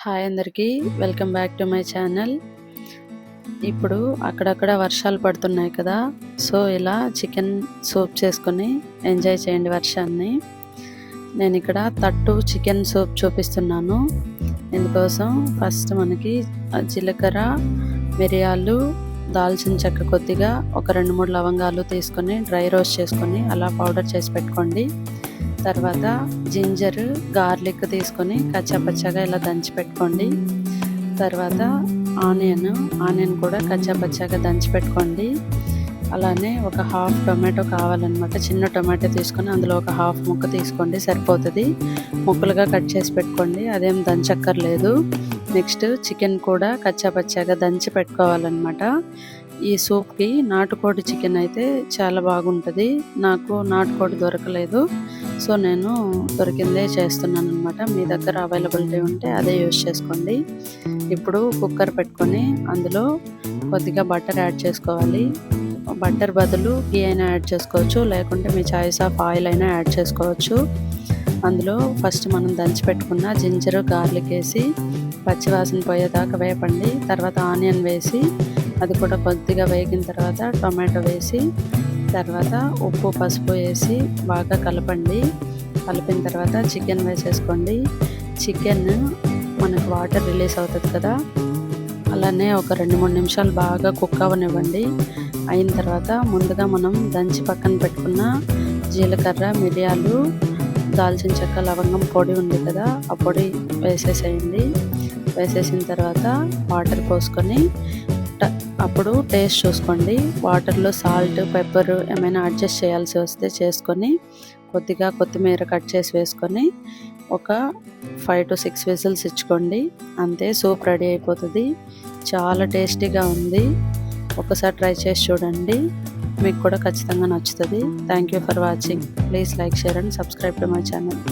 Hi అందరికీ, welcome back to my channel. ఇప్పుడు అక్కడక్కడ వర్షాలు పడుతున్నాయి కదా, సో ఇలా చికెన్ సూప్ చేసుకొని ఎంజాయ్ చేయండి వర్షాన్ని. నేను ఇక్కడ తట్టు చికెన్ సూప్ చూపిస్తున్నాను. ఇందుకోసం ఫస్ట్ మనకి జీలకర్ర, మిరియాలు, దాల్చిన చెక్క కొద్దిగా, ఒక 2-3 లవంగాలు తీసుకొని డ్రై రోస్ట్ చేసుకొని అలా పౌడర్ చేసి పెట్టుకోండి. తర్వాత జింజర్, గార్లిక్ తీసుకొని కచ్చాపచ్చాగా ఇలా దంచి పెట్టుకోండి. తర్వాత ఆనియన్ కూడా కచ్చాపచ్చాగా దంచి పెట్టుకోండి. అలానే ఒక హాఫ్ టొమాటో కావాలన్నమాట. చిన్న టొమాటో తీసుకొని అందులో ఒక హాఫ్ ముక్క తీసుకోండి, సరిపోతుంది. ముక్కలుగా కట్ చేసి పెట్టుకోండి, అదేం దంచక్కర్లేదు. నెక్స్ట్ చికెన్ కూడా కచ్చాపచ్చాగా దంచి పెట్టుకోవాలన్నమాట. ఈ సూప్కి నాటుకోడి చికెన్ అయితే చాలా బాగుంటుంది. నాకు నాటుకోడి దొరకలేదు, సో నేను దొరికిందే చేస్తున్నాను అనమాట. మీ దగ్గర అవైలబిలిటీ ఉంటే అదే యూజ్ చేసుకోండి. ఇప్పుడు కుక్కర్ పెట్టుకొని అందులో కొద్దిగా బటర్ యాడ్ చేసుకోవాలి. బటర్ బదులు గీ అయినా యాడ్ చేసుకోవచ్చు, లేకుంటే మీ చాయిస్ ఆఫ్ ఆయిల్ అయినా యాడ్ చేసుకోవచ్చు. అందులో ఫస్ట్ మనం దంచి పెట్టుకున్న జింజర్, గార్లిక్ వేసి పచ్చివాసన పోయేదాకా వేపండి. తర్వాత ఆనియన్ వేసి అది కూడా కొద్దిగా వేగిన తర్వాత టొమాటో వేసి, తర్వాత ఉప్పు, పసుపు వేసి బాగా కలపండి. కలిపిన తర్వాత చికెన్ వేసేసుకోండి. చికెన్ మనకు వాటర్ రిలీజ్ అవుతుంది కదా, అలానే ఒక 2-3 నిమిషాలు బాగా కుక్ అవ్వనివ్వండి. అయిన తర్వాత ముందుగా మనం దంచి పక్కన పెట్టుకున్న జీలకర్ర, మిరియాలు, దాల్చిన చెక్క, లవంగం పొడి ఉంది కదా, ఆ పొడి వేసేసేయండి. వేసేసిన తర్వాత వాటర్ పోసుకొని అప్పుడు టేస్ట్ చూసుకోండి. వాటర్లో సాల్ట్, పెప్పర్ ఏమైనా అడ్జస్ట్ చేయాల్సి వస్తే చేసుకొని కొద్దిగా కొత్తిమీర కట్ చేసి వేసుకొని ఒక 5 to 6 విజిల్స్ ఇచ్చుకోండి. అంతే, సూప్ రెడీ అయిపోతుంది. చాలా టేస్టీగా ఉంది. ఒకసారి ట్రై చేసి చూడండి, మీకు కూడా ఖచ్చితంగా నచ్చుతుంది. Thank you for watching. Please like, share and subscribe to my channel.